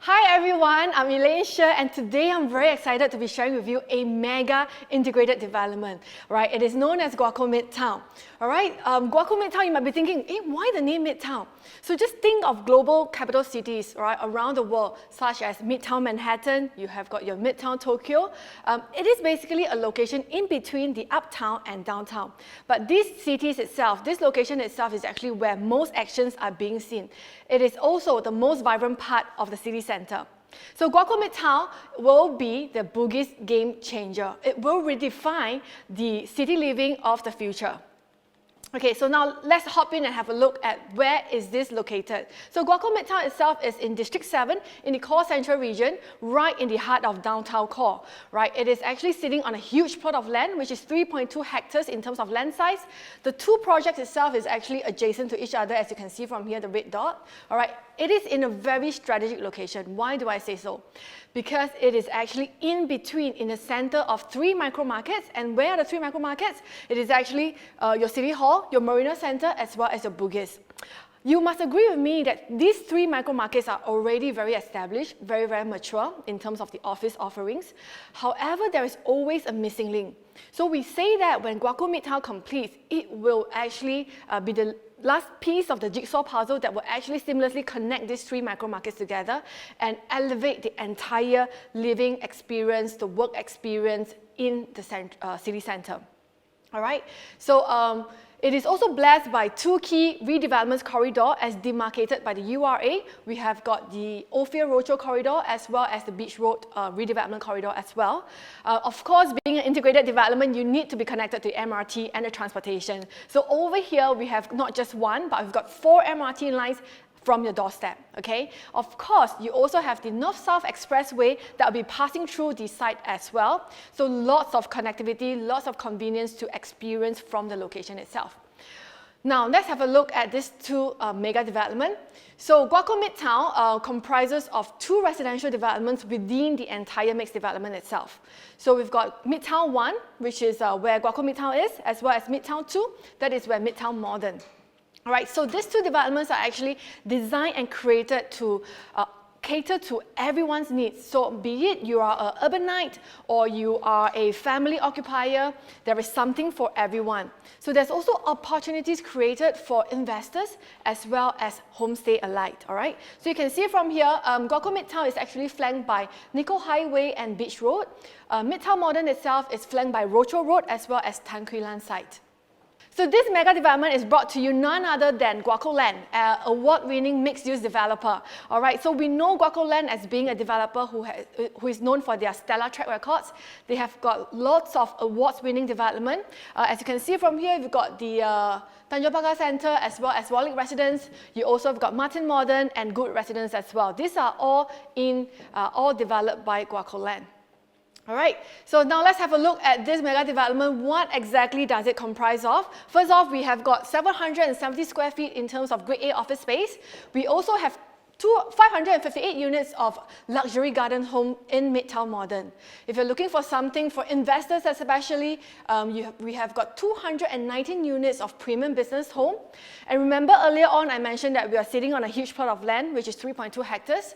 Hi everyone, I'm Elaine She, and today I'm very excited to be sharing with you a mega integrated development. Right? It is known as Guoco Midtown. Alright, Guoco Midtown, you might be thinking, why the name Midtown? So just think of global capital cities right, around the world, such as Midtown Manhattan, you have got your Midtown Tokyo. It is basically a location in between the uptown and downtown. But this location itself is actually where most actions are being seen. It is also the most vibrant part of the city center. So Guoco Midtown will be the Bugis game changer. It will redefine the city living of the future. Okay, so now let's hop in and have a look at where is this located. So Guoco Midtown itself is in District 7 in the core central region, right in the heart of downtown core. Right? It is actually sitting on a huge plot of land, which is 3.2 hectares in terms of land size. The two projects itself is actually adjacent to each other, as you can see from here, the red dot. All right? It is in a very strategic location. Why do I say so? Because it is actually in between, in the center of three micro markets. And where are the three micro markets? It is actually your City Hall, your Marina Center, as well as your Bugis. You must agree with me that these three micro markets are already very established, very, very mature in terms of the office offerings. However, there is always a missing link. So we say that when Guoco Midtown completes, it will actually be the last piece of the jigsaw puzzle that will actually seamlessly connect these three micro markets together and elevate the entire living experience, the work experience in the city center. All right, so it is also blessed by two key redevelopment corridors as demarcated by the URA. We have got the Ophir Rochor corridor as well as the Beach Road redevelopment corridor as well. Of course, being an integrated development, you need to be connected to MRT and the transportation. So over here, we have not just one, but we've got 4 MRT lines from your doorstep, okay? Of course, you also have the North-South Expressway that will be passing through the site as well. So lots of connectivity, lots of convenience to experience from the location itself. Now, let's have a look at these two mega developments. So Guoco Midtown comprises of 2 residential developments within the entire mixed development itself. So we've got Midtown 1, which is where Guoco Midtown is, as well as Midtown 2, that is where Midtown Modern. All right, so these two developments are actually designed and created to cater to everyone's needs. So be it you are an urbanite or you are a family occupier, there is something for everyone. So there's also opportunities created for investors as well as homestay alike, all right? So you can see from here, Guoco Midtown is actually flanked by Nicoll Highway and Beach Road. Midtown Modern itself is flanked by Rochor Road as well as Tan Quee Lan site. So this mega development is brought to you none other than Guoco Land, an award-winning mixed-use developer. All right, so we know Guoco Land as being a developer who is known for their stellar track records. They have got lots of awards-winning development. As you can see from here, we've got the Tanjong Pagar Center as well as Warwick Residence. You also have got Midtown Modern and Good Residence as well. These are all developed by Guoco Land. All right, so now let's have a look at this mega development. What exactly does it comprise of? First off, we have got 770 square feet in terms of grade A office space. We also have 558 units of luxury garden home in Midtown Modern. If you're looking for something for investors especially, we have got 219 units of premium business home. And remember earlier on I mentioned that we are sitting on a huge plot of land, which is 3.2 hectares.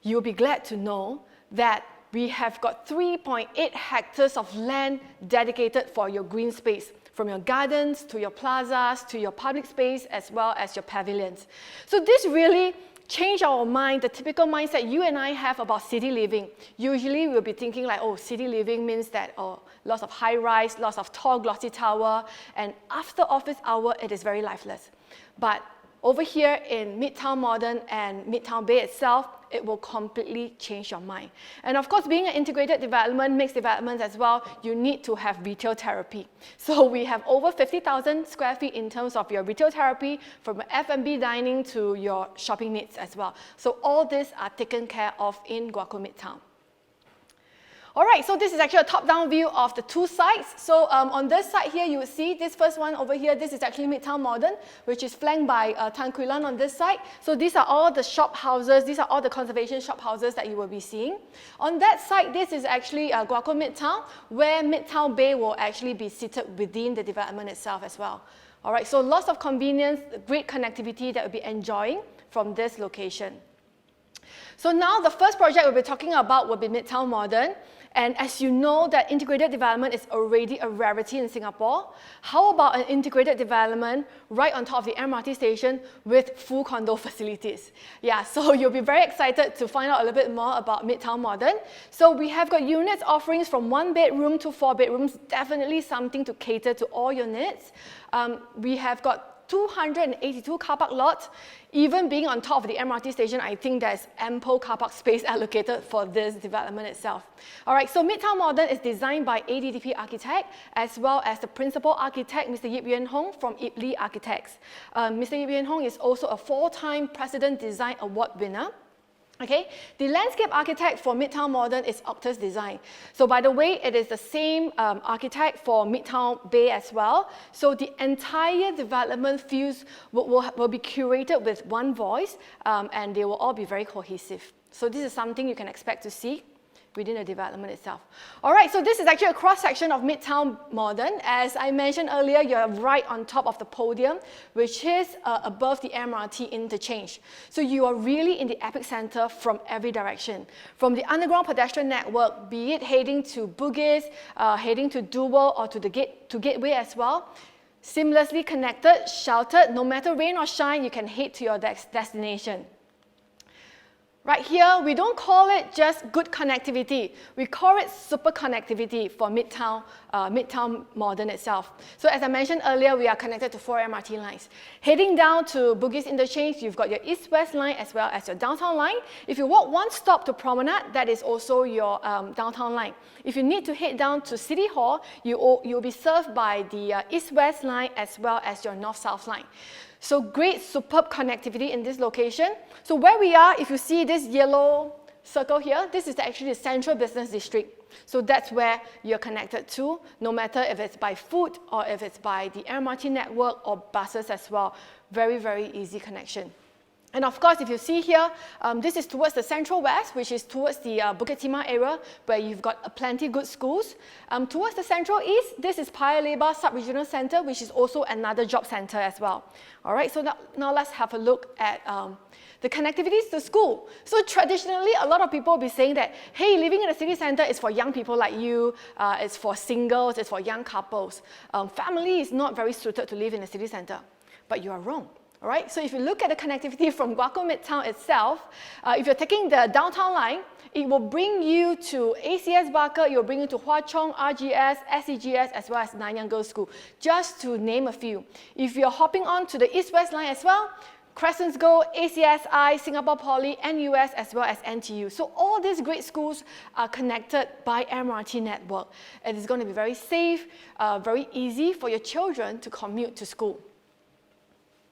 You'll be glad to know that we have got 3.8 hectares of land dedicated for your green space, from your gardens to your plazas to your public space as well as your pavilions. So this really changed our mind, the typical mindset you and I have about city living. Usually we'll be thinking like, oh, city living means that lots of high rise, lots of tall glossy tower, and after office hour it is very lifeless. But over here in Midtown Modern and Midtown Bay itself, it will completely change your mind. And of course, being an integrated development, mixed developments as well, you need to have retail therapy. So we have over 50,000 square feet in terms of your retail therapy, from F&B dining to your shopping needs as well. So all these are taken care of in Guoco Midtown. All right, so this is actually a top-down view of the two sites. So on this side here, you will see this first one over here. This is actually Midtown Modern, which is flanked by Tan Quee Lan on this side. So these are all the shop houses. These are all the conservation shop houses that you will be seeing. On that side, this is actually Guoco Midtown, where Midtown Bay will actually be seated within the development itself as well. All right, so lots of convenience, great connectivity that we'll be enjoying from this location. So now the first project we'll be talking about will be Midtown Modern. And as you know, that integrated development is already a rarity in Singapore. How about an integrated development right on top of the MRT station with full condo facilities? Yeah, so you'll be very excited to find out a little bit more about Midtown Modern. So we have got units offerings from 1 bedroom to 4 bedrooms, definitely something to cater to all your needs. We have got 282 car park lots. Even being on top of the MRT station, I think there's ample car park space allocated for this development itself. All right, so Midtown Modern is designed by ADDP Architect, as well as the principal architect, Mr. Yip Yuen Hong from Ip Lee Architects. Mr. Yip Yuen Hong is also a 4-time President Design Award winner. Okay, the landscape architect for Midtown Modern is Octus Design. So by the way, it is the same architect for Midtown Bay as well. So the entire development feels will be curated with one voice, and they will all be very cohesive. So this is something you can expect to see within the development itself. All right, so this is actually a cross-section of Midtown Modern. As I mentioned earlier, you're right on top of the podium, which is above the MRT interchange. So you are really in the epicenter from every direction. From the underground pedestrian network, be it heading to Bugis, heading to Dual, or to Gateway as well, seamlessly connected, sheltered, no matter rain or shine, you can head to your destination. Right here, we don't call it just good connectivity. We call it super connectivity for Midtown Modern itself. So as I mentioned earlier, we are connected to 4 MRT lines. Heading down to Bugis Interchange, you've got your East-West line as well as your Downtown line. If you walk one stop to Promenade, that is also your Downtown line. If you need to head down to City Hall, you'll be served by the East-West line as well as your North-South line. So great, superb connectivity in this location. So where we are, if you see this yellow circle here, this is actually the Central Business District. So that's where you're connected to, no matter if it's by foot or if it's by the MRT network or buses as well. Very, very easy connection. And of course, if you see here, this is towards the Central West, which is towards the Bukit Timah area, where you've got plenty good schools. Towards the Central East, this is Paya Lebar Sub-Regional Center, which is also another job center as well. All right, so now let's have a look at the connectivities to school. So traditionally, a lot of people will be saying that, hey, living in the city center is for young people like you, it's for singles, it's for young couples. Family is not very suited to live in the city center, but you are wrong. All right, so if you look at the connectivity from Guoco Midtown itself, if you're taking the downtown line, it will bring you to ACS Barker, it will bring you to Hwa Chong, RGS, SEGS, as well as Nanyang Girls' School, just to name a few. If you're hopping on to the East-West line as well, Crescents Go, ACSI, Singapore Poly, NUS, as well as NTU. So all these great schools are connected by MRT network. It is going to be very safe, very easy for your children to commute to school.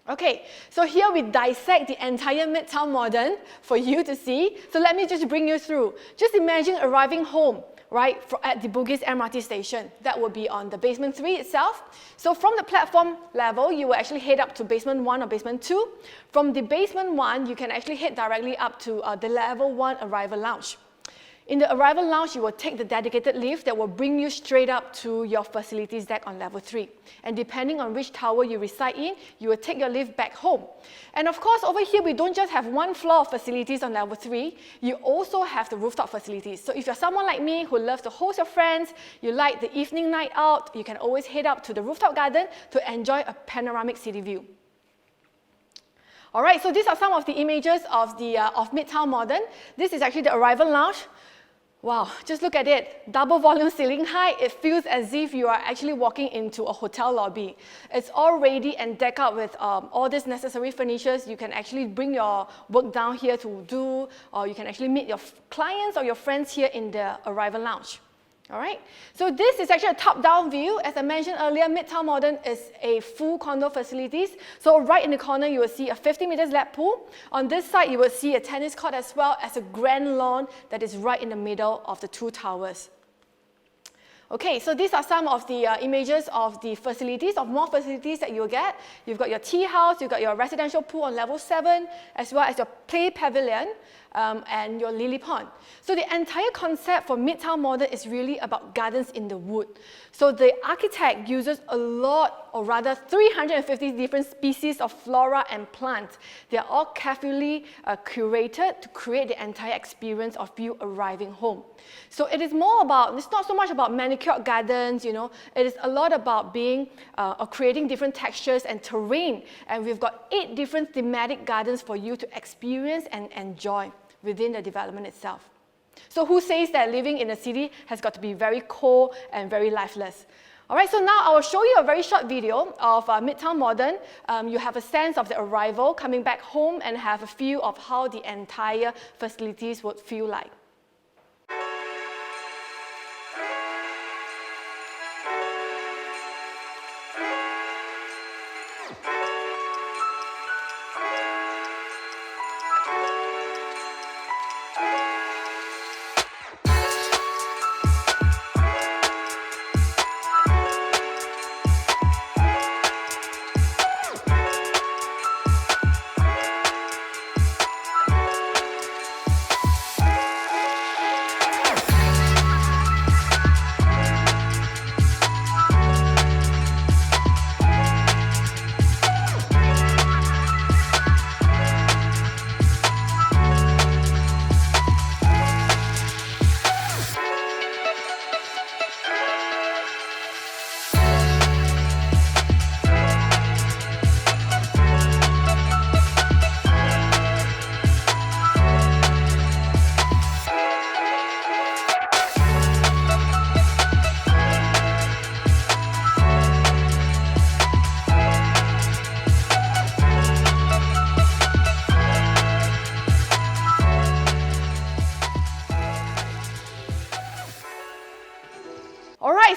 Okay, so here we dissect the entire Midtown Modern for you to see. So let me just bring you through. Just imagine arriving home, right, at the Bugis MRT station. That will be on the basement 3 itself. So from the platform level, you will actually head up to basement 1 or basement 2. From the basement 1, you can actually head directly up to the level 1 arrival lounge. In the arrival lounge, you will take the dedicated lift that will bring you straight up to your facilities deck on level 3. And depending on which tower you reside in, you will take your lift back home. And of course, over here, we don't just have one floor of facilities on level 3, you also have the rooftop facilities. So if you're someone like me who loves to host your friends, you like the evening night out, you can always head up to the rooftop garden to enjoy a panoramic city view. All right, so these are some of the images of Midtown Modern. This is actually the arrival lounge. Wow, just look at it. Double volume ceiling height. It feels as if you are actually walking into a hotel lobby. It's all ready and decked out with all these necessary furnitures. You can actually bring your work down here to do, or you can actually meet your clients or your friends here in the arrival lounge. All right, so this is actually a top-down view. As I mentioned earlier, Midtown Modern is a full condo facilities. So right in the corner, you will see a 50 meters lap pool. On this side, you will see a tennis court as well as a grand lawn that is right in the middle of the 2 towers. Okay, so these are some of the images of the facilities, of more facilities that you'll get. You've got your tea house, you've got your residential pool on level 7, as well as your play pavilion. and your lily pond. So the entire concept for Midtown Modern is really about gardens in the wood. So the architect uses a lot, or rather 350 different species of flora and plants. They are all carefully curated to create the entire experience of you arriving home. So it is more about, it's not so much about manicured gardens, it is a lot about being, or creating different textures and terrain. And we've got 8 different thematic gardens for you to experience and enjoy within the development itself. So who says that living in a city has got to be very cold and very lifeless? All right, so now I will show you a very short video of Midtown Modern. You have a sense of the arrival, coming back home, and have a feel of how the entire facilities would feel like.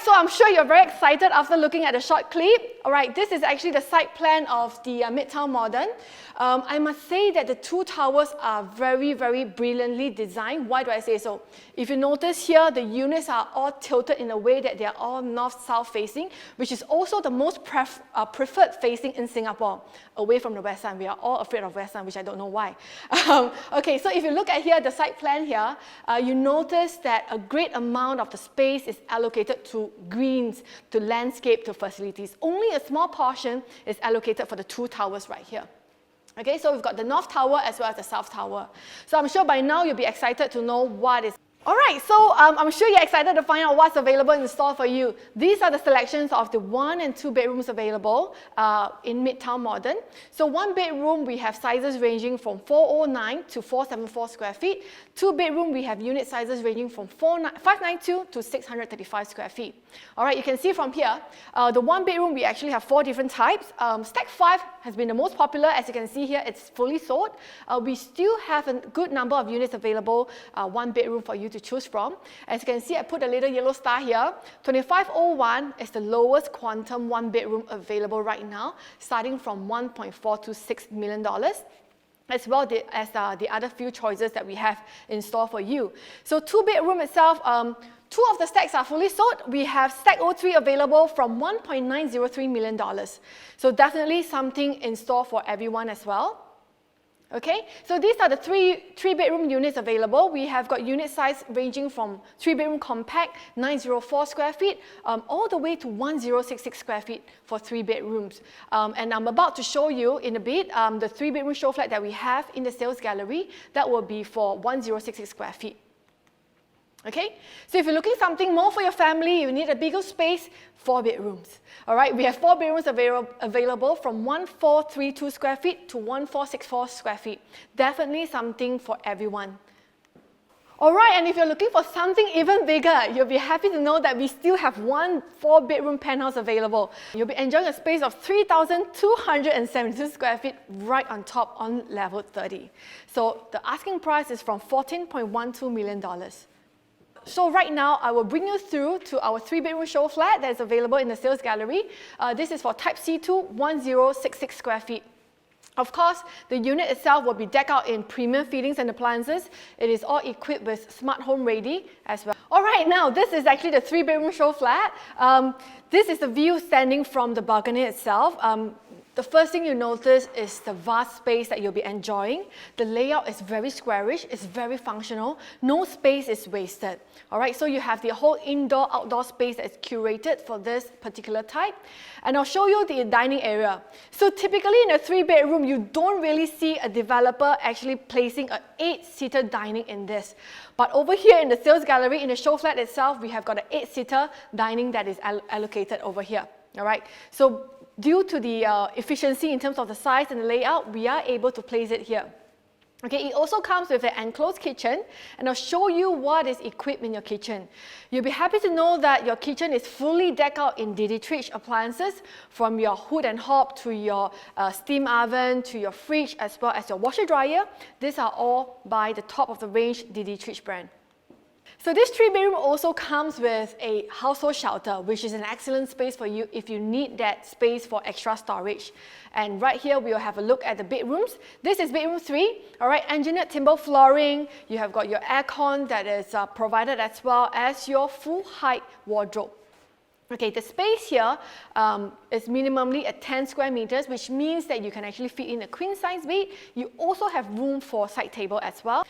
So I'm sure you're very excited after looking at the short clip. All right, this is actually the site plan of the Midtown Modern. I must say that the 2 towers are very, very brilliantly designed. Why do I say so? If you notice here, the units are all tilted in a way that they are all north-south facing, which is also the most preferred facing in Singapore, away from the west sun. We are all afraid of west sun, which I don't know why. Okay, so if you look at here, the site plan here, you notice that a great amount of the space is allocated to greens, to landscape, to facilities. Only a small portion is allocated for the 2 towers right here. Okay, so we've got the North Tower as well as the South Tower. So I'm sure by now you'll be excited to know what is. All right, so I'm sure you're excited to find out what's available in store for you. These are the selections of the 1 and 2 bedrooms available in Midtown Modern. So 1 bedroom, we have sizes ranging from 409 to 474 square feet. 2 bedroom, we have unit sizes ranging from 592 to 635 square feet. All right, you can see from here, the 1 bedroom, we actually have 4 different types. Stack 5 has been the most popular. As you can see here, it's fully sold. We still have a good number of units available, 1 bedroom for you to choose from. As you can see, I put a little yellow star here. 2501 is the lowest quantum 1 bedroom available right now, starting from $1.426 million. As well as the other few choices that we have in store for you. So 2 bedroom itself, 2 of the stacks are fully sold. We have stack 03 available from $1.903 million. So definitely something in store for everyone as well. Okay, so these are the 3 bedroom units available. We have got unit size ranging from 3 bedroom compact, 904 square feet, all the way to 1066 square feet for 3 bedrooms. And I'm about to show you in a bit the 3 bedroom show flat that we have in the sales gallery. That will be for 1066 square feet. Okay, so if you're looking something more for your family, you need a bigger space, 4 bedrooms. All right, we have 4 bedrooms available from 1432 square feet to 1464 square feet. Definitely something for everyone. All right, and if you're looking for something even bigger, you'll be happy to know that we still have 1 4-bedroom penthouse available. You'll be enjoying a space of 3,272 square feet right on top on level 30. So the asking price is from $14.12 million. So right now, I will bring you through to our 3-bedroom show flat that is available in the sales gallery. This is for Type C2, 1066 square feet. Of course, the unit itself will be decked out in premium fittings and appliances. It is all equipped with smart home ready as well. All right, now this is actually the 3-bedroom show flat. This is the view standing from the balcony itself. the first thing you notice is the vast space that you'll be enjoying. The layout is very squarish, it's very functional, no space is wasted. All right, so you have the whole indoor-outdoor space that is curated for this particular type. And I'll show you the dining area. So typically in a 3-bedroom, you don't really see a developer actually placing an 8-seater dining in this. But over here in the sales gallery, in the show flat itself, we have got an 8-seater dining that is allocated over here. All right, so due to the efficiency in terms of the size and the layout, we are able to place it here. Okay, it also comes with an enclosed kitchen, and I'll show you what is equipped in your kitchen. You'll be happy to know that your kitchen is fully decked out in Dietrich appliances, from your hood and hob to your steam oven to your fridge, as well as your washer dryer. These are all by the top of the range Dietrich brand. So this 3-bedroom also comes with a household shelter, which is an excellent space for you if you need that space for extra storage. And right here, we'll have a look at the bedrooms. This is bedroom 3, all right, engineered timber flooring. You have got your aircon that is provided, as well as your full height wardrobe. Okay, the space here is minimally at 10 square meters, which means that you can actually fit in a queen size bed. You also have room for side table as well.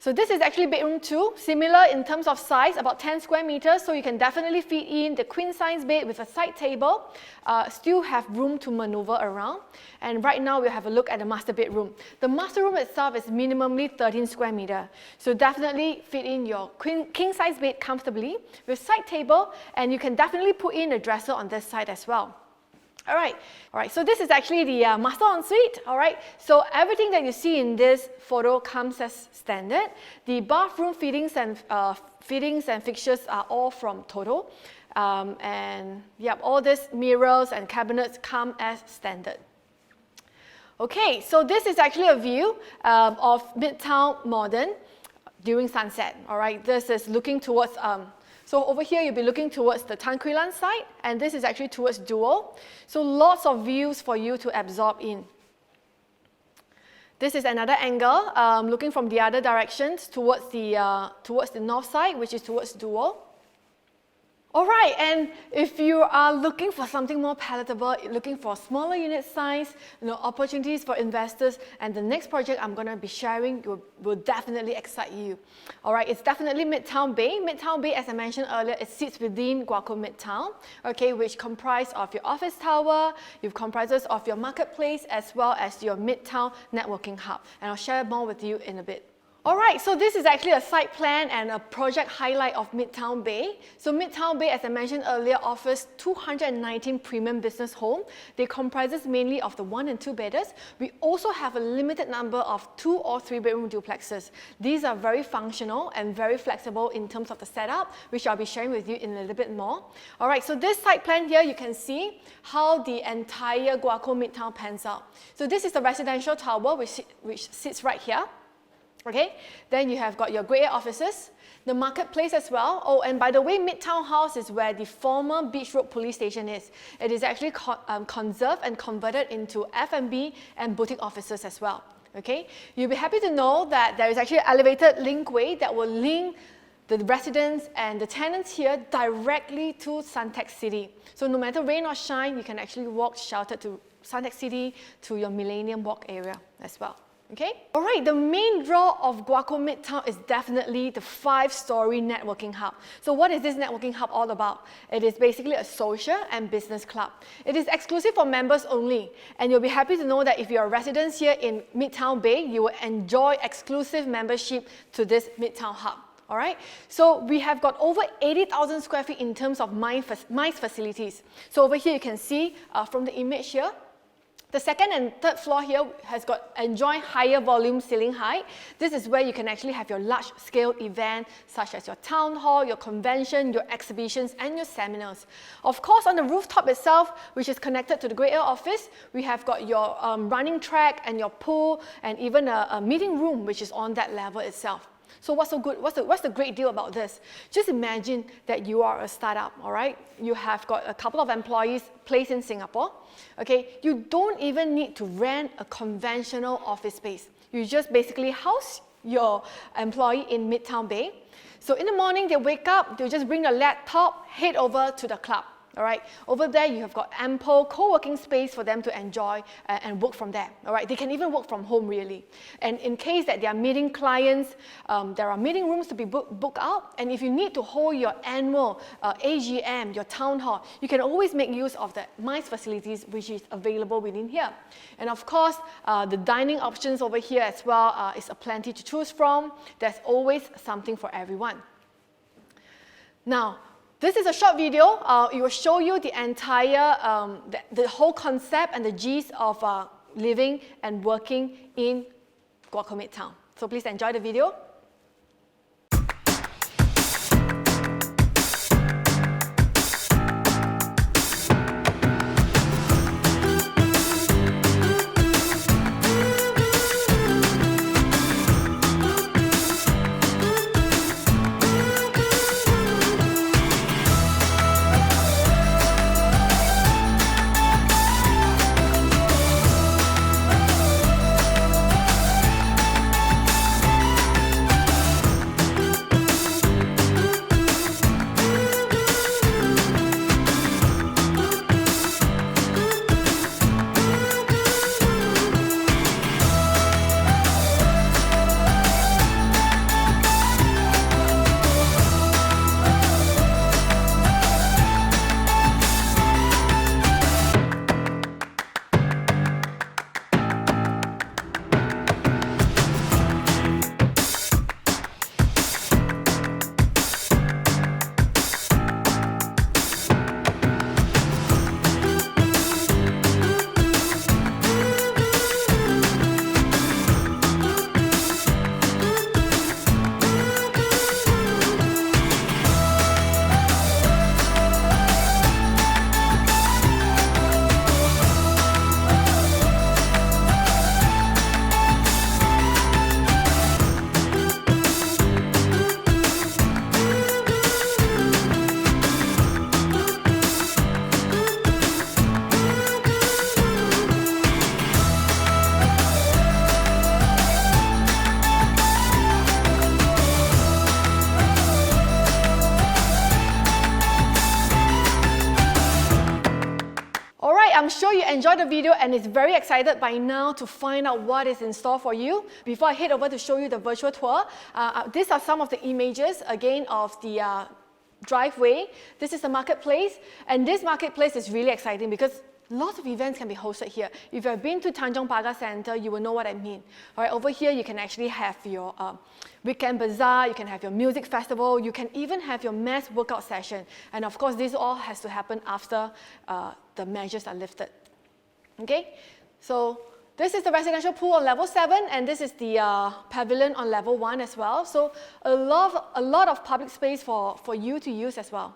So this is actually bedroom 2, similar in terms of size, about 10 square meters, so you can definitely fit in the queen size bed with a side table, still have room to maneuver around. And right now we'll have a look at the master bedroom. The master room itself is minimally 13 square meter, so definitely fit in your king size bed comfortably with side table, and you can definitely put in a dresser on this side as well. All right, so this is actually the master ensuite. All right, so everything that you see in this photo comes as standard. The bathroom fittings and fixtures are all from Toto. And yep, all these mirrors and cabinets come as standard. Okay, so this is actually a view of Midtown Modern during sunset. All right, this is looking towards so over here, you'll be looking towards the Tan Quee Lan side, and this is actually towards Duo. So lots of views for you to absorb in. This is another angle, looking from the other directions towards the north side, which is towards Duo. All right, and if you are looking for something more palatable, looking for smaller unit size, opportunities for investors, and the next project I'm going to be sharing will definitely excite you. All right, it's definitely Midtown Bay. Midtown Bay, as I mentioned earlier, it sits within Guoco Midtown, okay, which comprises of your office tower, it comprises of your marketplace, as well as your Midtown networking hub. And I'll share more with you in a bit. Alright, so this is actually a site plan and a project highlight of Midtown Bay. So Midtown Bay, as I mentioned earlier, offers 219 premium business homes. They comprises mainly of the 1 and 2 bedders. We also have a limited number of 2 or 3 bedroom duplexes. These are very functional and very flexible in terms of the setup, which I'll be sharing with you in a little bit more. Alright, so this site plan here, you can see how the entire Guoco Midtown pans out. So this is the residential tower which sits right here. Okay, then you have got your grade A offices, the marketplace as well. Oh, and by the way, Midtown House is where the former Beach Road police station is. It is actually conserved and converted into F&B and boutique offices as well. Okay, you'll be happy to know that there is actually an elevated linkway that will link the residents and the tenants here directly to Suntec City. So no matter rain or shine, you can actually walk sheltered to Suntec City, to your Millennium Walk area as well. Okay? All right, the main draw of Guoco Midtown is definitely the 5-story networking hub. So what is this networking hub all about? It is basically a social and business club. It is exclusive for members only, and you'll be happy to know that if you're residents here in Midtown Bay, you will enjoy exclusive membership to this Midtown hub. All right, so we have got over 80,000 square feet in terms of MICE facilities. So over here you can see from the image here, the second and third floor here has got enjoy higher volume ceiling height. This is where you can actually have your large scale event such as your town hall, your convention, your exhibitions and your seminars. Of course, on the rooftop itself, which is connected to the grade A office, we have got your running track and your pool and even a meeting room which is on that level itself. So what's so good? What's the great deal about this? Just imagine that you are a startup, all right? You have got a couple of employees placed in Singapore, okay? You don't even need to rent a conventional office space. You just basically house your employee in Midtown Bay. So in the morning, they wake up, they'll just bring their laptop, head over to the club. All right, over there you have got ample co-working space for them to enjoy and work from there. All right, they can even work from home really. And in case that they are meeting clients, there are meeting rooms to be booked out. And if you need to hold your annual AGM, your town hall, you can always make use of the MICE facilities which is available within here. And of course, the dining options over here as well is a plenty to choose from. There's always something for everyone. Now, this is a short video. It will show you the entire, the whole concept and the gist of living and working in Guoco Midtown. So please enjoy the video. I'm sure you enjoyed the video and is very excited by now to find out what is in store for you. Before I head over to show you the virtual tour, these are some of the images again of the driveway. This is the marketplace, and this marketplace is really exciting because lots of events can be hosted here. If you have been to Tanjong Pagar Center, you will know what I mean. All right, over here, you can actually have your weekend bazaar, you can have your music festival, you can even have your mass workout session. And of course, this all has to happen after the measures are lifted. Okay, so this is the residential pool on level 7, and this is the pavilion on level 1 as well. So a lot of public space for you to use as well.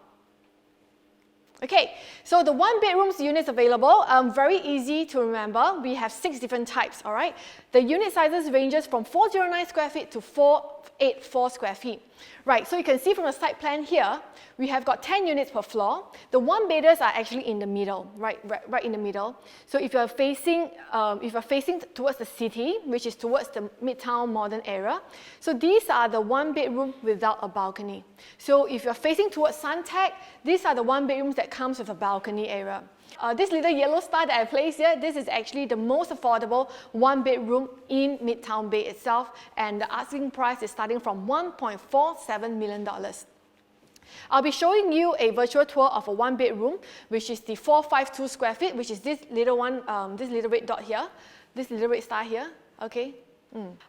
Okay, so the 1-bedroom units available, very easy to remember. We have 6 different types, all right? The unit sizes ranges from 409 square feet to 484 square feet. Right, so you can see from the site plan here, we have got 10 units per floor. The 1-bedders are actually in the middle, right in the middle. So if you're facing towards the city, which is towards the Midtown Modern area, so these are the 1-bedroom without a balcony. So if you're facing towards Suntec, these are the 1-bedrooms that comes with a balcony area. This little yellow star that I placed here, this is actually the most affordable 1-bedroom in Midtown Bay itself, and the asking price is starting from $1.47 million. I'll be showing you a virtual tour of a 1-bedroom, which is the 452 square feet, which is this little one, this little red dot here, this little red star here, okay?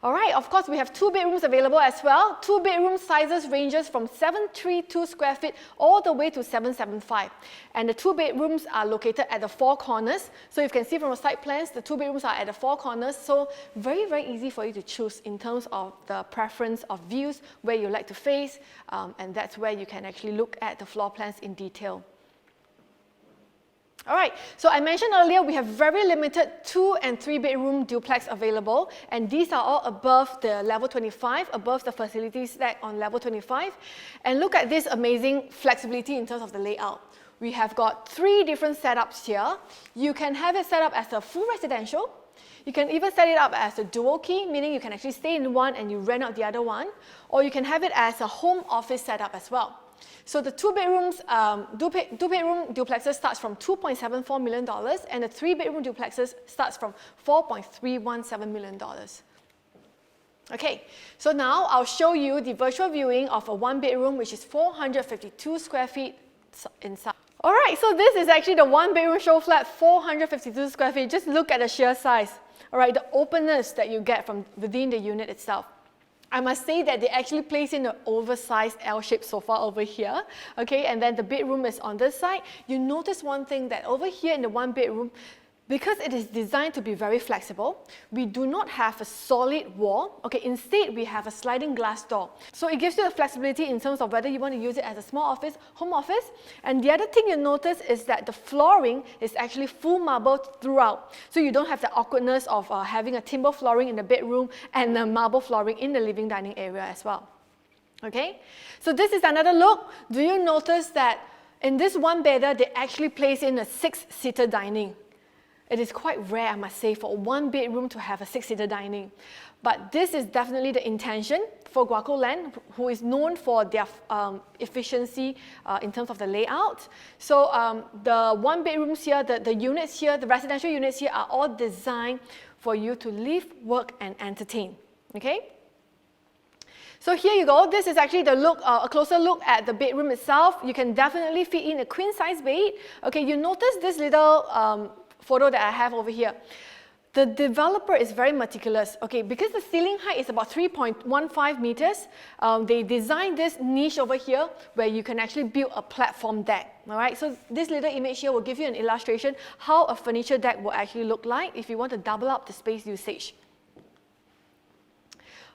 All right, of course, we have 2 bedrooms available as well. 2-bedroom sizes ranges from 732 square feet all the way to 775. And the 2 bedrooms are located at the 4 corners. So you can see from the site plans, the 2 bedrooms are at the 4 corners. So very, very easy for you to choose in terms of the preference of views, where you like to face. And that's where you can actually look at the floor plans in detail. All right, so I mentioned earlier we have very limited 2- and 3-bedroom duplex available, and these are all above the level 25, above the facility stack on level 25. And look at this amazing flexibility in terms of the layout. We have got 3 different setups here. You can have it set up as a full residential. You can even set it up as a dual key, meaning you can actually stay in one and you rent out the other one, or you can have it as a home office setup as well. So the two-bedroom duplexes starts from $2.74 million, and the three-bedroom duplexes starts from $4.317 million. Okay, so now I'll show you the virtual viewing of a one-bedroom, which is 452 square feet inside. All right, so this is actually the one-bedroom show flat, 452 square feet. Just look at the sheer size. All right, the openness that you get from within the unit itself. I must say that they actually place in an oversized L-shaped sofa over here, okay, and then the bedroom is on this side. You notice one thing, that over here in the one bedroom, because it is designed to be very flexible, we do not have a solid wall. Okay, instead we have a sliding glass door. So it gives you the flexibility in terms of whether you want to use it as a small office, home office. And the other thing you notice is that the flooring is actually full marble throughout. So you don't have the awkwardness of having a timber flooring in the bedroom and a marble flooring in the living dining area as well. Okay, so this is another look. Do you notice that in this one bedder, they actually place in a 6-seater dining? It is quite rare, I must say, for a one bedroom to have a 6-seater dining. But this is definitely the intention for Guoco Land, who is known for their efficiency in terms of the layout. So the one bedrooms here, the units here, the residential units here are all designed for you to live, work, and entertain. Okay? So here you go. This is actually the look, a closer look at the bedroom itself. You can definitely fit in a queen-size bed. Okay, you notice this little photo that I have over here. The developer is very meticulous, okay, because the ceiling height is about 3.15 meters. They designed this niche over here where you can actually build a platform deck. All right, so this little image here will give you an illustration how a furniture deck will actually look like if you want to double up the space usage.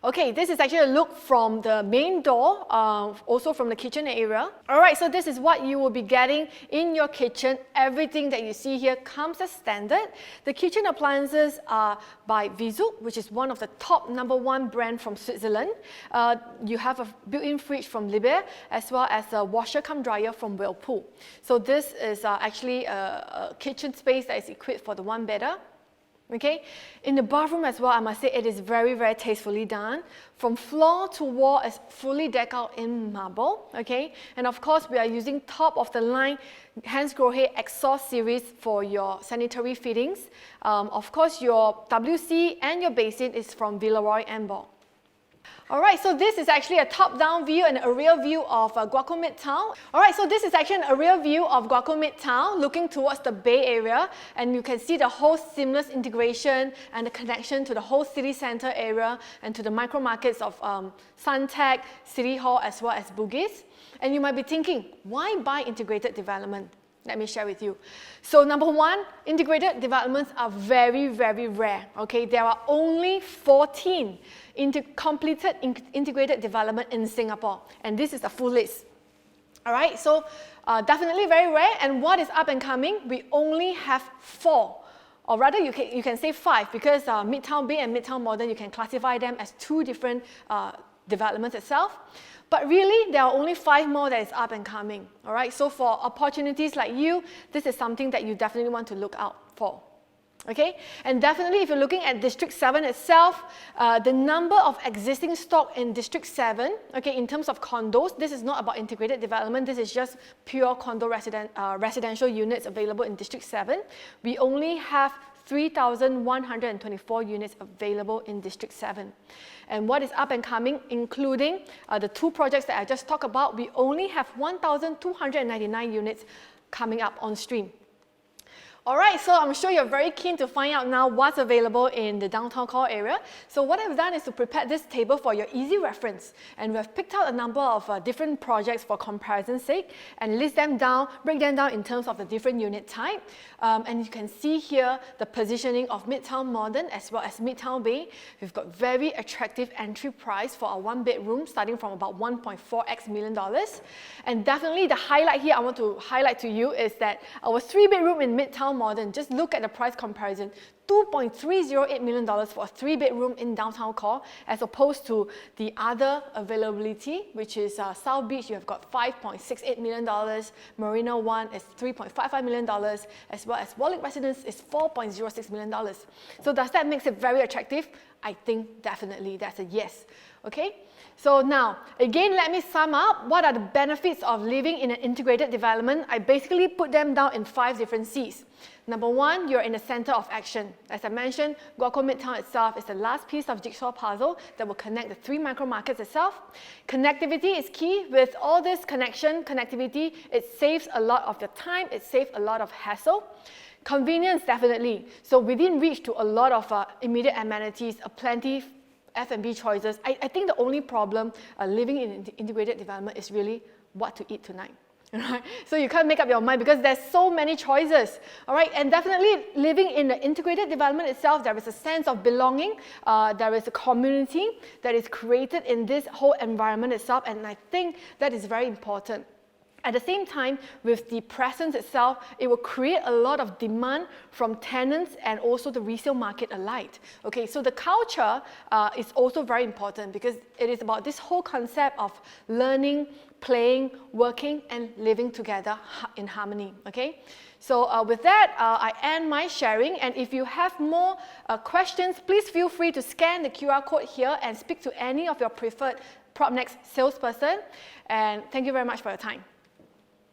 Okay, this is actually a look from the main door, also from the kitchen area. All right, so this is what you will be getting in your kitchen. Everything that you see here comes as standard. The kitchen appliances are by Visu, which is one of the top #1 brand from Switzerland. You have a built-in fridge from Liebherr, as well as a washer cum dryer from Whirlpool. So this is actually a kitchen space that is equipped for the one bedder. Okay, in the bathroom as well, I must say it is very, very tastefully done. From floor to wall, it's fully decked out in marble. Okay, and of course, we are using top of the line Hans Grohe Exhaust series for your sanitary fittings. Of course, your WC and your basin is from Villeroy and Boch. All right, so this is actually a top-down view and a rear view of Guoco Midtown. All right, so this is actually a rear view of Guoco Midtown looking towards the Bay Area, and you can see the whole seamless integration and the connection to the whole city center area and to the micro markets of Suntec, City Hall, as well as Bugis. And you might be thinking, why buy integrated development? Let me share with you. So #1, integrated developments are very, very rare. Okay, there are only 14 completed integrated development in Singapore, and this is the full list. All right, so definitely very rare. And what is up and coming? We only have 4. Or rather, you can say 5, because Midtown Bay and Midtown Modern, you can classify them as 2 different developments itself. But really, there are only 5 more that is up and coming. All right, so for opportunities like you, this is something that you definitely want to look out for. Okay, and definitely if you're looking at District 7 itself, the number of existing stock in District 7, okay, in terms of condos, this is not about integrated development, this is just pure condo residential units available in District 7. We only have 3,124 units available in District 7. And what is up and coming, including the 2 projects that I just talked about, we only have 1,299 units coming up on stream. All right, so I'm sure you're very keen to find out now what's available in the downtown core area. So what I've done is to prepare this table for your easy reference. And we've picked out a number of different projects for comparison's sake and list them down, break them down in terms of the different unit type. And you can see here the positioning of Midtown Modern as well as Midtown Bay. We've got very attractive entry price for our 1-bedroom starting from about $1.4x million. And definitely the highlight here I want to highlight to you is that our 3-bedroom in Midtown Modern, just look at the price comparison, $2.308 million for a 3-bedroom in downtown core, as opposed to the other availability, which is South Beach. You have got $5.68 million, Marina One is $3.55 million, as well as Warwick Residence is $4.06 million. So does that make it very attractive? I think definitely that's a yes. Okay, So now, again, let me sum up. What are the benefits of living in an integrated development? I basically put them down in 5 different C's. Number 1, you're in the center of action. As I mentioned, Guoco Midtown itself is the last piece of jigsaw puzzle that will connect the 3 micro markets itself. Connectivity is key. With all this connectivity, it saves a lot of your time, it saves a lot of hassle. Convenience, definitely. So within reach to a lot of immediate amenities, plenty F&B choices. I think the only problem living in integrated development is really what to eat tonight. Right? So you can't make up your mind because there's so many choices. All right, and definitely living in the integrated development itself, there is a sense of belonging. There is a community that is created in this whole environment itself, and I think that is very important. At the same time, with the presence itself, it will create a lot of demand from tenants and also the resale market alike. Okay, so the culture is also very important because it is about this whole concept of learning, playing, working, and living together in harmony. Okay, so with that, I end my sharing. And if you have more questions, please feel free to scan the QR code here and speak to any of your preferred PropNext salesperson. And thank you very much for your time.